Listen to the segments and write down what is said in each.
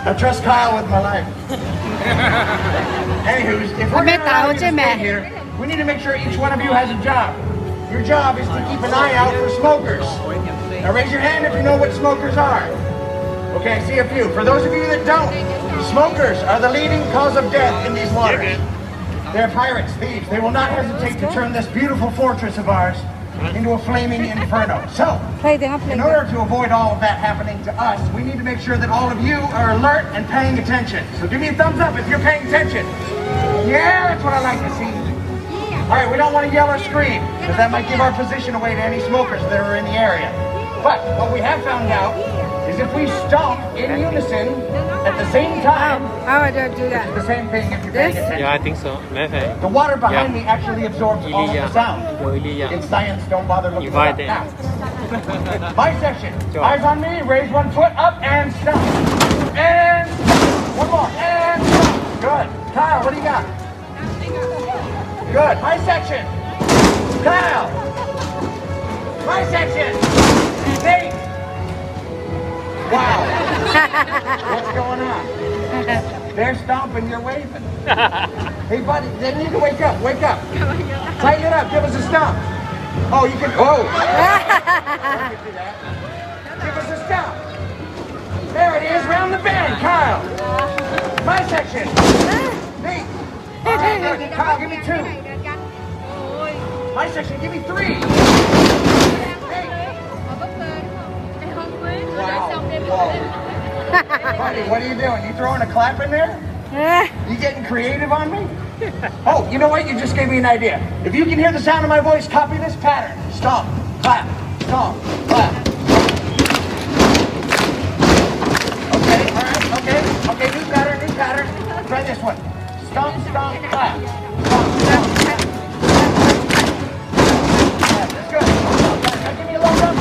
I trust Kyle with my life. Anywho, if we're going to stay here, we need to make sure each one of you has a job. Your job is to keep an eye out for smokers. Now raise your hand if you know what smokers are. Okay, I see a few. For those of you that don't, smokers are the leading cause of death in these waters. They're pirates, thieves. They will not hesitate to turn this beautiful fortress of ours into a flaming inferno. So, in order to avoid all of that happening to us, we need to make sure that all of you are alert and paying attention. So give me a thumbs up if you're paying attention. Yeah, that's what I like to see. All right, we don't want to yell or scream, because that might give our position away to any smokers that are in the area. But what we have found out is if we stomp in unison at the same time, How do I do that? it's the same thing if you're paying attention. Yeah, I think so. Maybe. The water behind me actually absorbs all of the sound. Ilya. In science, don't bother looking it up Invite now. My section. Eyes on me, raise one foot up and stop. And stop. One more. And stop. Good. Kyle, what do you got? Good. My section. Kyle. My section. Nate. Wow. What's going on? They're stomping, you're waving. Hey, buddy, they need to wake up. Wake up. Tighten it up. Give us a stomp. Oh, you can. Oh. Give us a stomp. There it is. Round the bend, Kyle. My section. Nate. All right, good. Kyle, give me 2. My section, give me 3. Wow. Buddy, what are you doing? You throwing a clap in there? You getting creative on me? Oh, you know what? You just gave me an idea. If you can hear the sound of my voice, copy this pattern. Stomp, clap, stomp, clap. Okay, all right, okay, new pattern. Try this one. Stomp, stomp, clap. Stomp, stomp, clap. Yeah, that's good. Now give me a low run.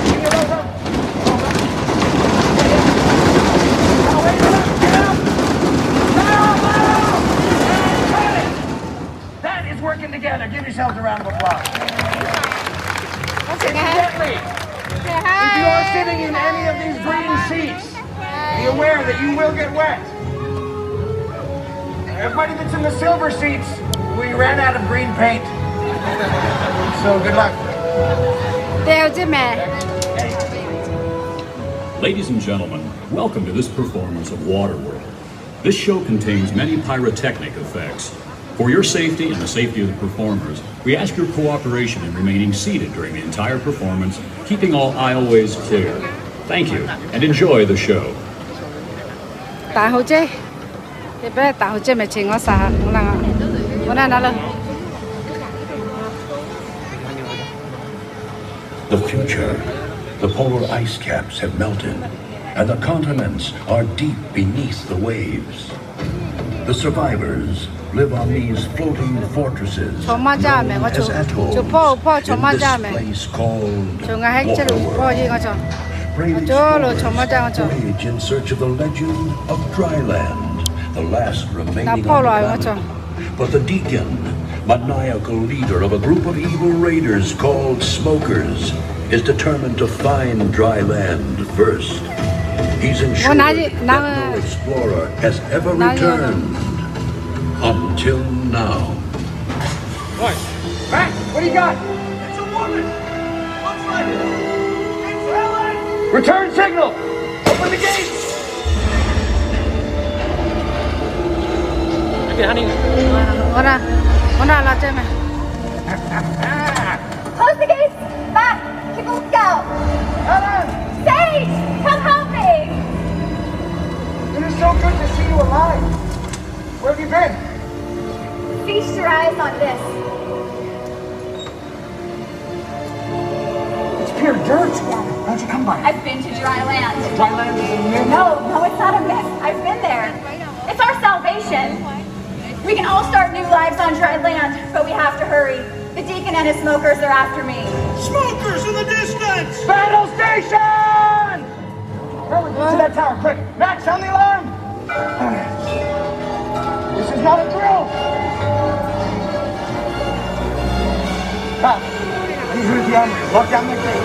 Working together. Give yourselves a round of applause. Incidentally, if you are sitting in any of these green seats, be aware that you will get wet. Everybody that's in the silver seats, we ran out of green paint. So good luck. Ladies and gentlemen, welcome to this performance of Waterworld. This show contains many pyrotechnic effects. For your safety and the safety of the performers, we ask your cooperation in remaining seated during the entire performance, keeping all aisleways clear. Thank you, and enjoy the show. The future. The polar ice caps have melted, and the continents are deep beneath the waves. The survivors live on these floating fortresses known as atolls in this place called Waterworld. Brave explorers voyage in search of the legend of Dryland, the last remaining on the planet. But the Deacon, maniacal leader of a group of evil raiders called Smokers, is determined to find Dryland first. He's ensured that no explorer has ever returned. Until now. What? Matt, what do you got? It's a woman. Looks like it. It's Helen. Return signal. Open the gates. Close the gates. Back. Keep a lookout. Helen. Sage, come help me. It is so good to see you alive. Where have you been? Feast your eyes on this. It's pure dirt. How'd you come by it? I've been to Dryland. Dryland is a myth. No, it's not a myth. I've been there. It's our salvation. We can all start new lives on Dryland, but we have to hurry. The Deacon and his smokers are after me. Smokers in the distance! Battle station! Hurry, get to that tower, quick. Max, sound the alarm! This is not a drill! Kyle, he's with the armory. Walk down that gate.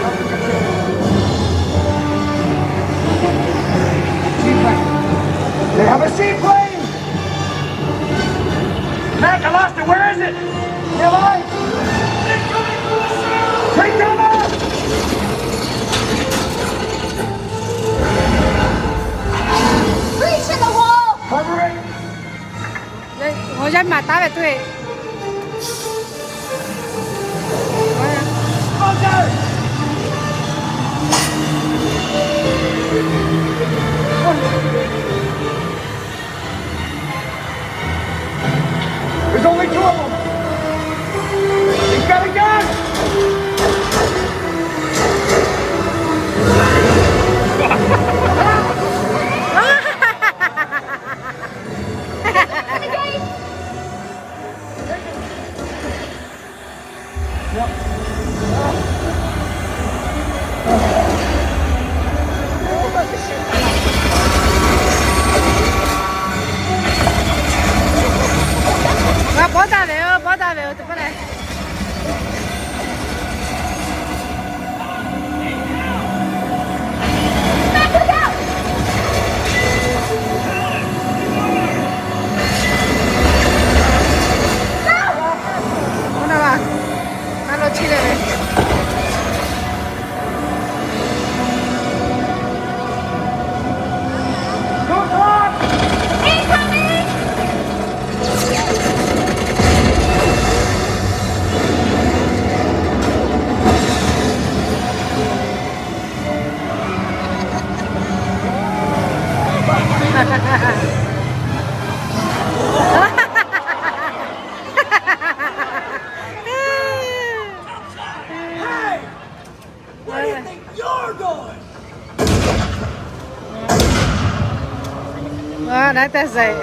They 人马打的对。There's only 2 of them. He's got a gun. bỏ ta về từ bên này. Mana ba? Kalau cile deh. Nãy ta dậy.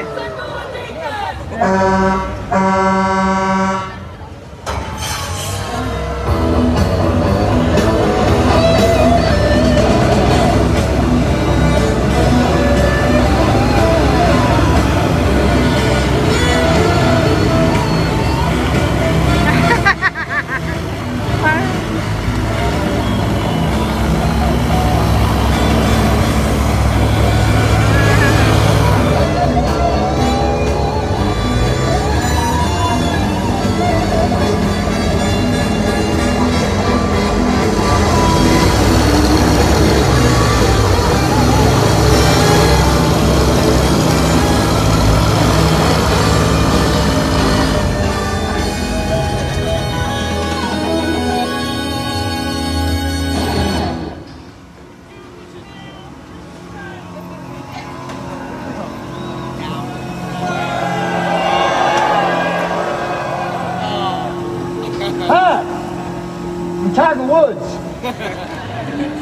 Tiger Woods.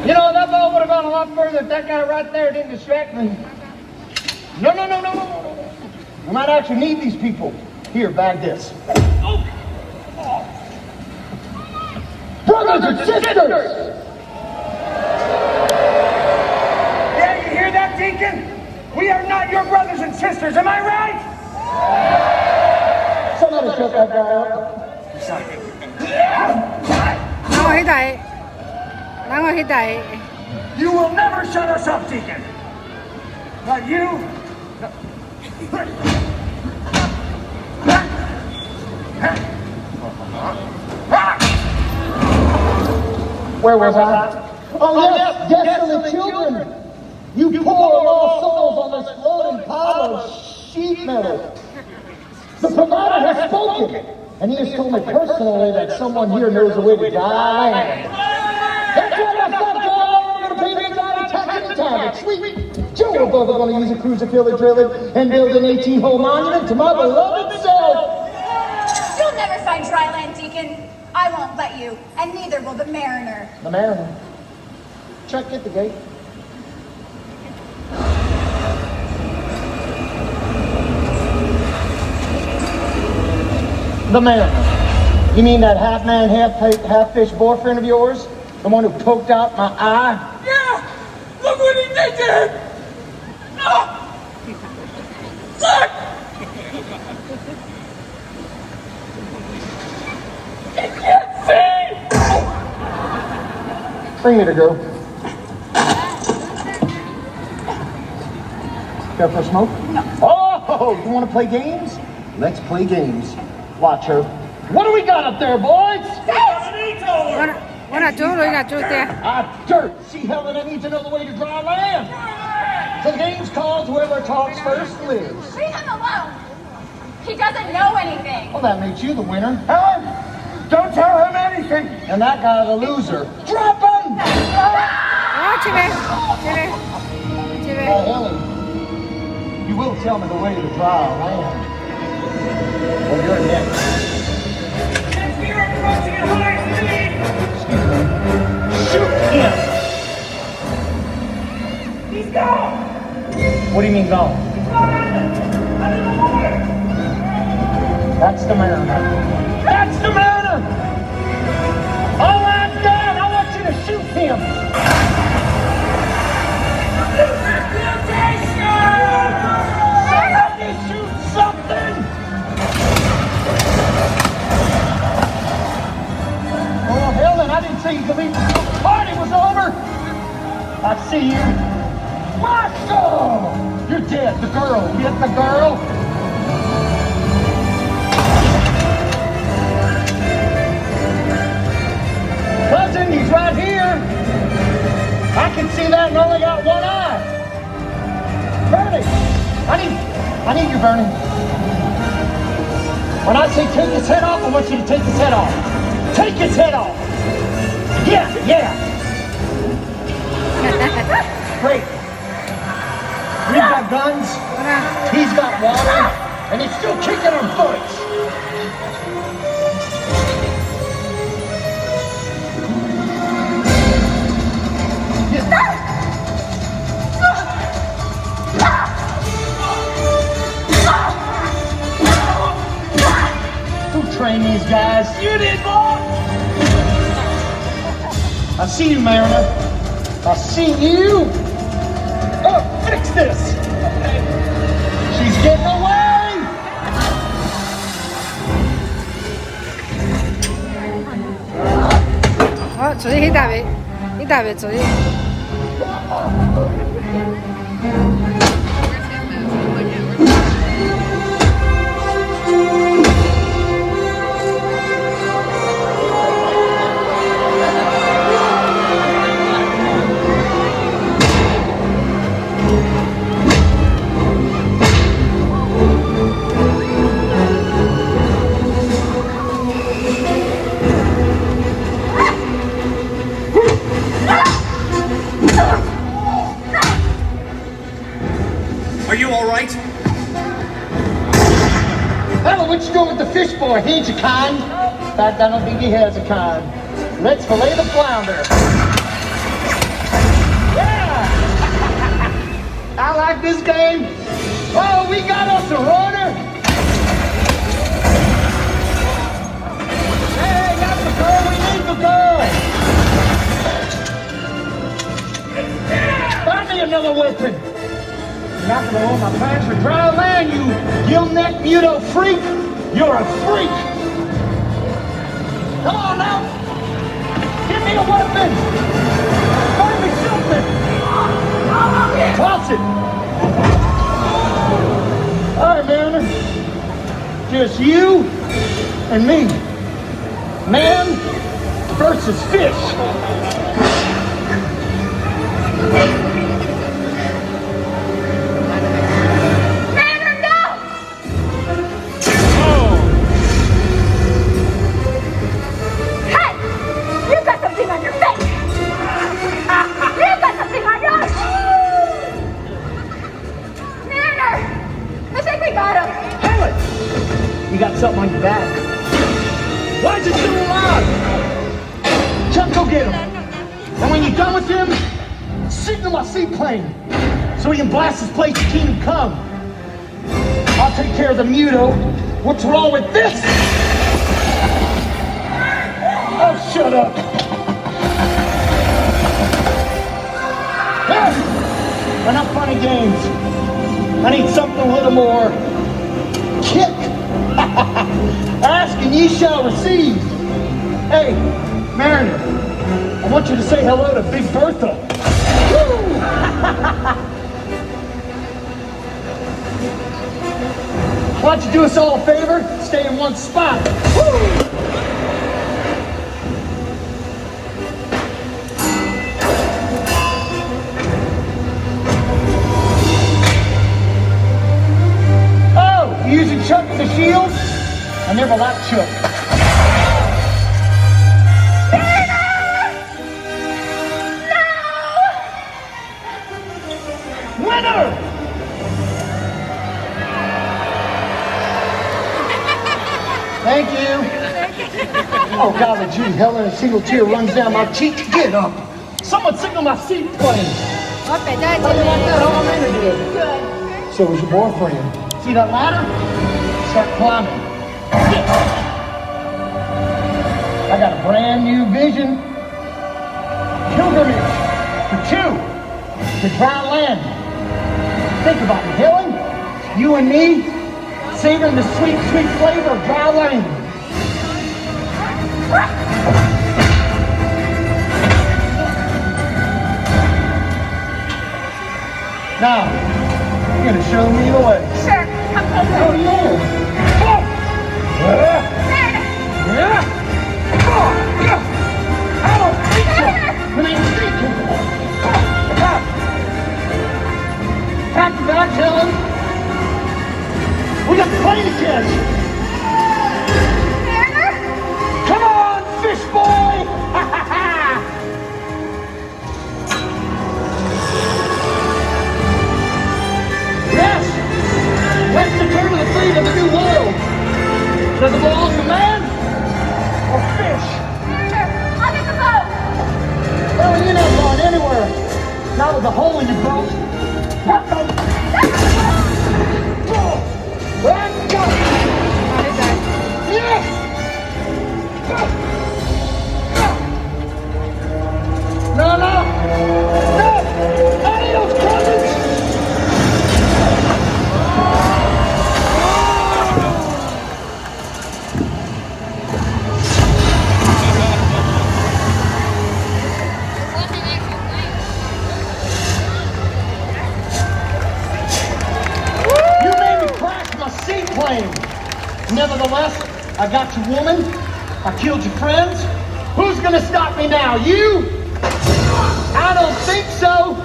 You know, that ball would have gone a lot further if that guy right there didn't distract me. No. We might actually need these people. Here, bag this. Brothers and sisters! Yeah, you hear that, Deacon? We are not your brothers and sisters, am I right? Somebody shut that guy up. You will never shut us up, Deacon. Not you. Where was I? Oh yes, desolate children. You poor lost souls on this floating pile of sheet metal. The provider has spoken. And he has told me personally that someone here knows the way to dry land. That's what I thought, John. We're going to pay them down and attack any time. It's sweet. Joe and Bubba are going to use a cruiser, fill it, drill it, and build an 18-hole monument to my beloved self. You'll never find dry land, Deacon. I won't let you, and neither will the Mariner. The Mariner? Check at the gate. The Mariner. You mean that half-man, half-fish boyfriend of yours? The one who poked out my eye? Yeah! Look what he did to him! Oh! Look! He can't see! Bring me the girl. Care for a smoke? No. Oh, you want to play games? Let's play games. Watch her. What do we got up there, boys? Dirt. See, Helen, I need to know the way to dry land. So the game's called Whoever Talks First Lives. Leave him alone. He doesn't know anything. Well, that makes you the winner. Helen, don't tell him anything. And that guy the loser. Drop him! 집에 집에 집에. Helen, you will tell me the way to the dry land. Well, you're next. We are approaching at high speed! Shoot him! He's gone! What do you mean gone? That's the Mariner. That's the Mariner! All right, Dan, I want you to shoot him! Somebody shoot something! Oh, Helen, I didn't see you believe the party was over! I see you. Marshall! You're dead. The girl. Get the girl. Cousin, he's right here. I can see that and only got one eye. Bernie, I need you, Bernie. When I say take his head off, I want you to take his head off. Take his head off. Yeah. Great. We've got guns, he's got water, and he's still kicking our butts. Who trained these guys? You did, boy! I see you, Mariner. I see you. Oh, fix this. She's getting away. 저기 히다베 저기. Are you all right? Ella, what you doing with the fish boy? He ain't your kind. In fact, I don't think he has a kind. Let's fillet the flounder. Yeah! I like this game. Oh, we got us a runner. Hey, got the girl. We need the girl. Find me another weapon. You're not gonna hold my plans for dry land, you gill-neck muto freak! You're a freak! Come on now! Give me a weapon! Find me something! Toss it! Alright, Mariner. Just you and me. Man versus fish. Something on your back. Why is it still alive? Chuck, go get him. And when you're done with him, signal my seaplane so he can blast his place to Kingdom Come. I'll take care of the muto. What's wrong with this? Oh, shut up. Hey, enough funny games. I need something a little more kick. Ask and ye shall receive. Hey, Mariner, I want you to say hello to Big Bertha. Why don't you do us all a favor? Stay in one spot. Oh, you using Chuck as a shield? I never liked Chuck. Winner! Thank you. Oh, golly gee, Helen, a single tear runs down my cheek. Get up. Someone signal my seatplane. รถไปได้เจนวอเตอร์ So was your boyfriend. See that ladder? Start climbing. I got a brand new vision. Pilgrimage for two to dry land. Think about it, Helen. You and me savoring the sweet, sweet flavor of dry land. Now, you're gonna show me the way. Sure, come closer. Oh, yeah. I don't think so. When I think it. Pack your bags, Helen. We got the plane to catch. Mariner? Come on, fish boy. Yes. Let's return to the fleet of the new world. Does it belong to man or fish? Mariner, I'll get the boat. Well, you're not going anywhere. Not with a hole in your boat. What the? Let's go. Yeah. No, no. No. Adios, cousins. Nevertheless, I got your woman. I killed your friends. Who's gonna stop me now? You? I don't think so.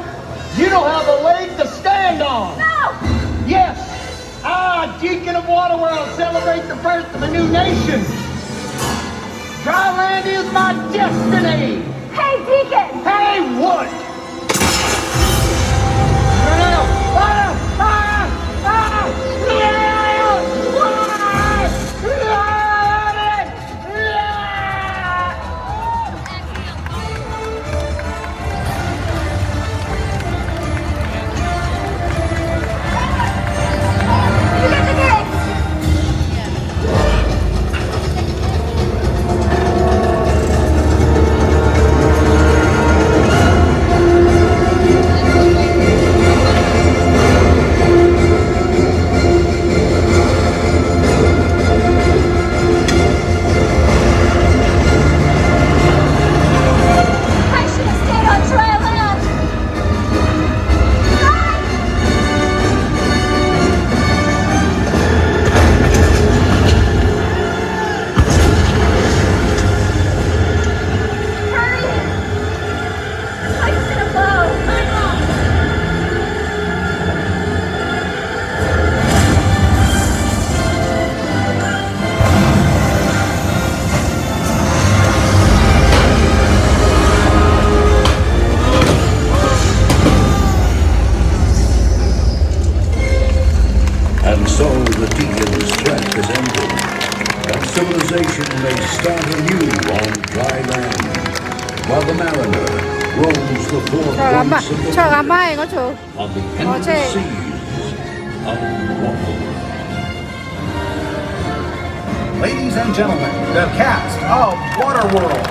You don't have a leg to stand on. No! Yes, I, Deacon of Waterworld, celebrate the birth of a new nation. Dryland is my destiny. Hey, Deacon! Hey, what? No, no, no. You get the gate! I should have stayed on dry land! Hurry! Ice gonna blow! I'm off! And so the Deacon's threat is ended, and civilization may start anew on dry land, while the mariner roams the four points of the 저 아마 이거 줘. on the endless 어제- seas of Waterworld. Ladies and gentlemen, the cast of Waterworld.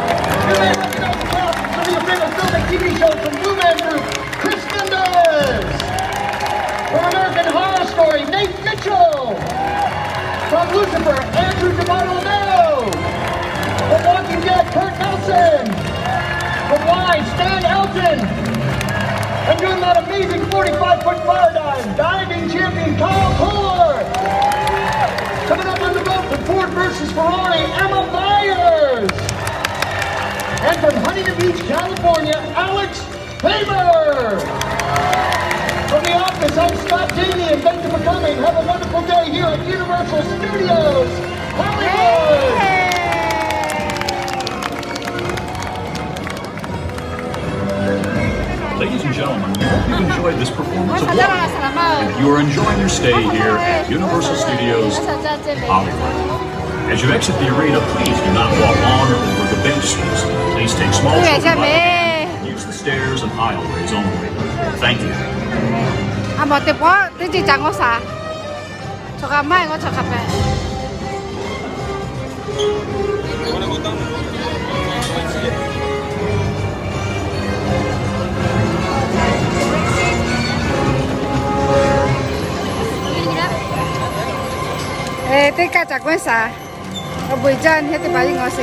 You may recognize the cast from the original film and TV show from Blue Man Group, Chris Mendez. From American Horror Story, Nate Mitchell. From Lucifer, Andrew DiBartolomeo. From Walking Dead, Kurt Nelson. From Wine, Stan Elton. And doing that amazing 45-foot fire dive, diving champion Kyle Kohler. Coming up on the boat from Ford versus Ferrari, Emma Myers. And from Huntington Beach, California, Alex Haber. From The Office, I'm Scott Jamie, and thank you for coming. Have a wonderful day here at Universal Studios. Hollywood. gentlemen, we hope you've enjoyed this performance of 찾아라 water. 사람아. If you are enjoying your stay here at Universal Studios Hollywood, as you exit the arena, please do not walk on or over the benches. Please take small Ui, children by the mẹ. hand. Use the stairs and aisleways only. Thank you. À một tiệm quá, tôi chỉ chẳng có啥. Cho cả mai có cho cà phê. Ê, tất cả chẳng có啥. Ở buổi trưa thì tôi bảo đi ngồi xí.